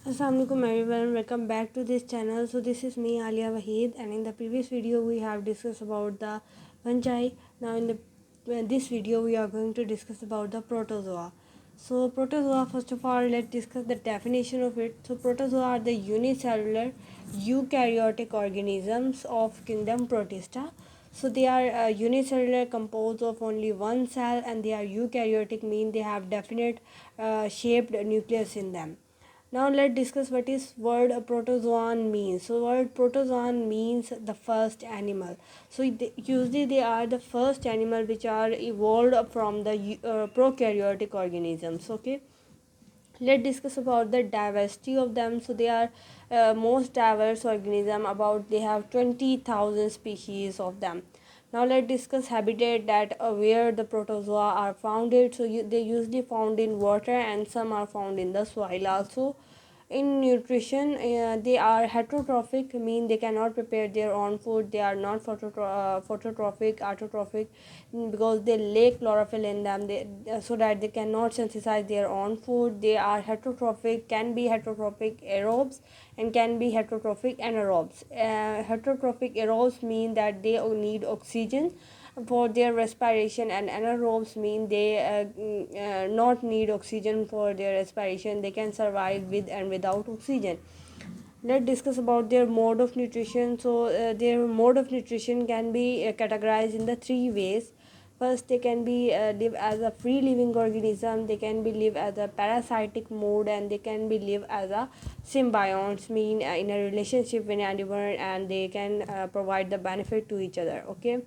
Assalamualaikum everyone, welcome back to this channel. So this is me Alia Wahid, and in the previous video we have discussed about the fungi. Now in this video we are going to discuss about the protozoa. So protozoa, first of all, let's discuss the definition of it. So protozoa are the unicellular eukaryotic organisms of kingdom Protista. So they are unicellular, composed of only one cell, and they are eukaryotic, mean they have definite shaped nucleus in them. Now let's discuss what is word protozoan means. So word protozoan means the first animal. So usually they are the first animal which are evolved from the prokaryotic organisms. Okay, let's discuss about the diversity of them. So they are most diverse organism, about they have 20,000 species of them. Now let's discuss habitat, that where the protozoa are founded. So they usually found in water, and some are found in the soil also. In nutrition, they are heterotrophic, mean they cannot prepare their own food. They are not phototrophic, autotrophic, because they lack chlorophyll in them, so that they cannot synthesize their own food. They are heterotrophic, can be heterotrophic aerobes, and can be heterotrophic anaerobes. Heterotrophic aerobes mean that they need oxygen for their respiration, and anaerobes mean they not need oxygen for their respiration. They can survive with and without oxygen. Let's discuss about their mode of nutrition. So their mode of nutrition can be categorized in the three ways. First, they can be live as a free living organism, they can be live as a parasitic mode, and they can be live as a symbionts, mean in a relationship with anyone, and they can provide the benefit to each other. Okay,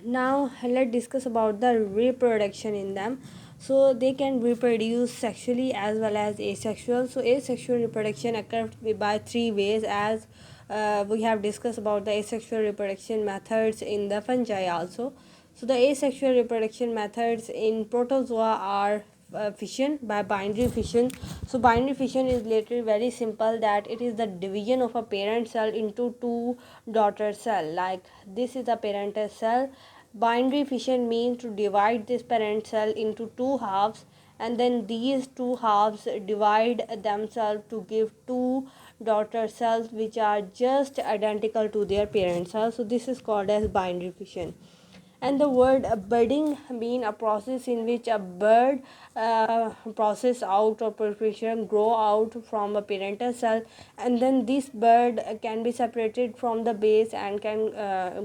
now let's discuss about the reproduction in them. So they can reproduce sexually as well as asexual. So asexual reproduction occurs by three ways, as we have discussed about the asexual reproduction methods in the fungi also. So the asexual reproduction methods in protozoa are fission, by binary fission. So binary fission is literally very simple, that it is the division of a parent cell into two daughter cell. Like this is a parental cell. Binary fission means to divide this parent cell into two halves, and then these two halves divide themselves to give two daughter cells which are just identical to their parent cell. So this is called as binary fission. And the word budding mean a process in which a bird process out or preparation grow out from a parental cell, and then this bird can be separated from the base and can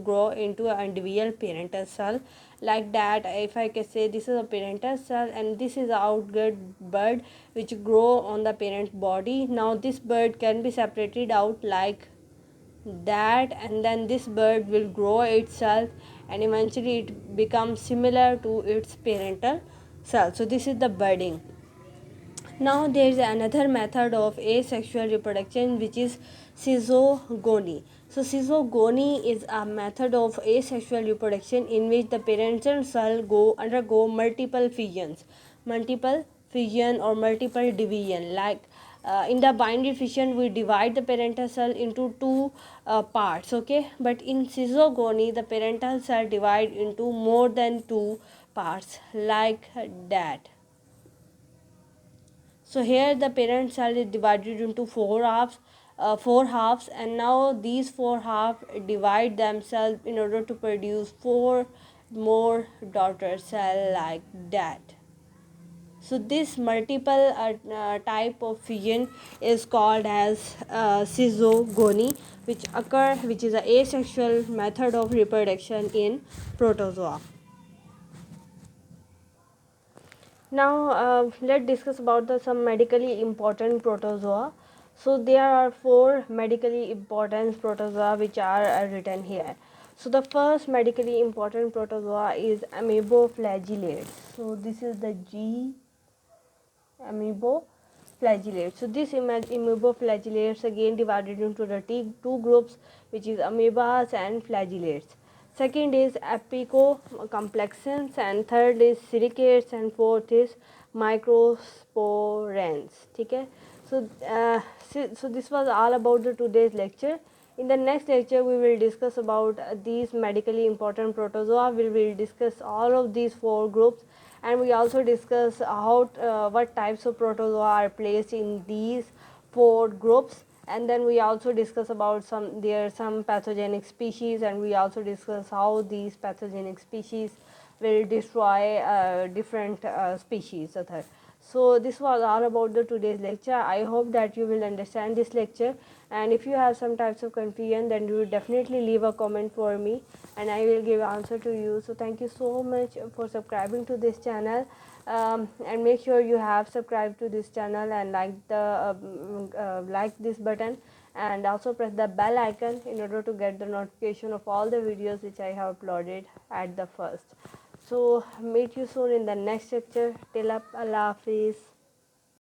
grow into an individual parental cell. Like that, if I can say, this is a parental cell and this is a outward bird which grow on the parent body. Now this bird can be separated out like that, and then this bird will grow itself, and eventually it becomes similar to its parental cell. So this is the budding. Now there is another method of asexual reproduction, which is schizogony. So schizogony is a method of asexual reproduction in which the parental cell undergo multiple fission or multiple division. Like in the binary fission, we divide the parental cell into two parts. Okay, but in schizogony, the parental cell divide into more than two parts, like that. So here the parent cell is divided into four halves, and now these four halves divide themselves in order to produce four more daughter cell, like that. So this multiple type of fission is called as schizogony, which is a asexual method of reproduction in protozoa. Now let's discuss about some medically important protozoa. So there are four medically important protozoa which are written here. So the first medically important protozoa is ameboflagellates. So this is the G, ameboflagellates. So this ameboflagellates again divided into the two groups, which is amoebas and flagellates. Second is apicocomplexans, and third is silicates, and fourth is microsporans. Okay, so this was all about the today's lecture. In the next lecture we will discuss about these medically important protozoa. We will discuss all of these four groups, and we also discuss how what types of protozoa are placed in these 4 groups. And then we also discuss about some pathogenic species, and we also discuss how these pathogenic species will destroy different species. So this was all about the today's lecture. I hope that you will understand this lecture, and if you have some types of confusion, then you will definitely leave a comment for me and I will give answer to you. So thank you so much for subscribing to this channel, and make sure you have subscribed to this channel and like this button, and also press the bell icon in order to get the notification of all the videos which I have uploaded at the first. So meet you soon in the next lecture. Till up, Allah Hafiz.